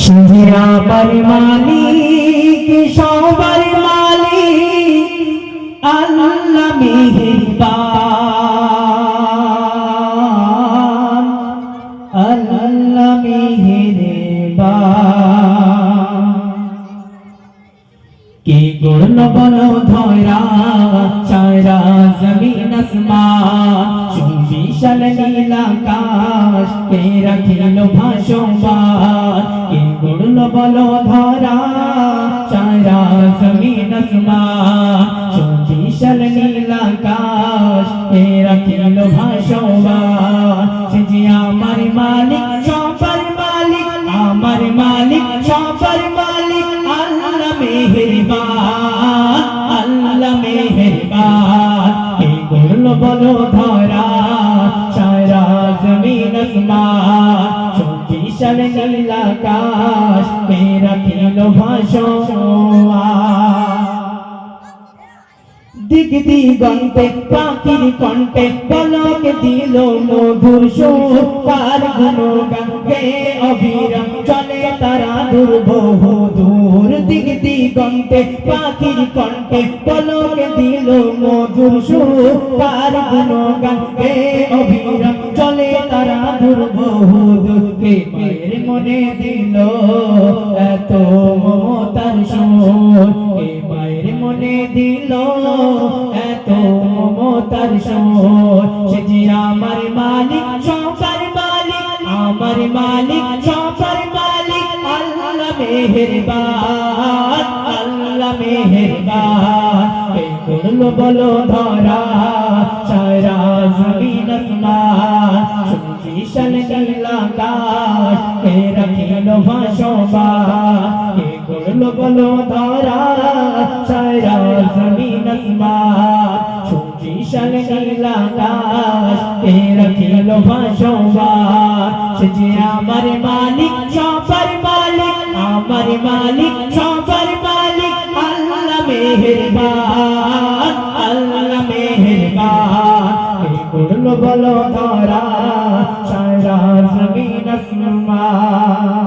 শুধু আমার মালিক সবার মালিক আল্লাহ মেহেরবান আল্লাহ মেহেরবান কে করল বলো ধরা সারা জমিন আসমান বিশাল নীল আকাশ কে রাখিল ভাসমান কে করল বলো ধরা সারা জমিন আসমান বিশাল নীল আকাশ কে রাখিল ভাসমান সে যে আমার মালিক সবার মালিক আমার মালিক সবার মালিক আল্লাহ মেহেরবান আল্লাহ মেহেরবান কে করল বলো ধরা সারা জমিন আসমান বিশাল নীল আকাশ কে রাখিল ভাসমান দিক দিগন্তে পাখির কণ্ঠে পলক দিল মধুর সুর কার গুণগান গেয়ে অবিরাম চলে তারা দুর্বহ দূর দিক দিগন্তে পাখির কণ্ঠে পলক দিল মধুর সুর কার গুণগান গেয়ে অবিরাম চলে তারা দুর্বহ দূর কে মায়ের মনে দিল এত মমতার সুর কে মায়ের মনে দিল এত মমতার সুর সে যে আমার মালিক সবার মালিক আমার মালিক সবার মালিক আল্লাহ মেহেরবান আল্লাহ মেহেরবান কে করল বলো ধরা সারা জমিন আসমান বিশাল নীল আকাশ কে রাখিল ভাসমান কে করল বলো ধরা সারা জমিন আসমান বিশাল নীল আকাশ কে রাখিল ভাসমান সে যে আমার মালিক সবার মালিক আমার মালিক সবার মালিক আল্লাহ মেহেরবান আল্লাহ মেহেরবান কে করল বলো ধরা সারা জমিন আসমান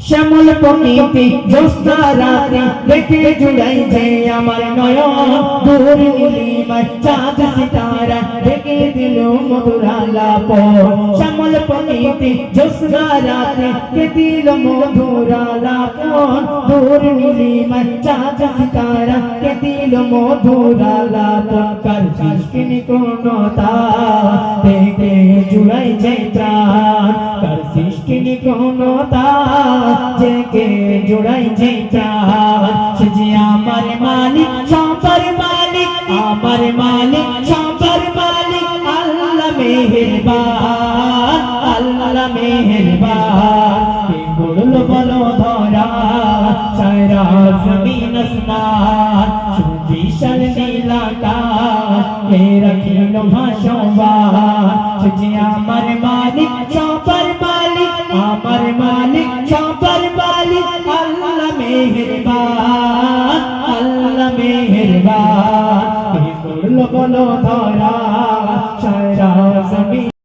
শ্যামল প্রকৃতি জ্যোৎস্না রাতে দেখে জুড়াই যে আমার নয়ন দূর নীলিমায় চাঁদ সিতারা দেখে দিল মধুর আলাপন শ্যামল প্রকৃতি জ্যোৎস্না রাতে দেখে দিল মধুর আলাপন দূর নীলিমায় চাঁদ সিতারা দেখে দিল মধুর আলাপন কার সৃষ্টি নিপুণতা দেখে জুড়াই যে প্রাণ কার সৃষ্টি নিপুণতা জেকে জোড়াই যে প্রাণ সে যে আমার মালিক সবার মালিক আমার মালিক সবার মালিক আল্লাহ মেহেরবান আল্লাহ মেহেরবান কে করল বলো ধরা সারা জমিন আসমান বিশাল নীল আকাশ কে রাখিল ভাসমান সে যে আমার মালিক সবার মালিক আমার মালিক সবার মালিক আল্লাহ মেহেরবান আল্লাহ মেহেরবান কে করল বলো ধরা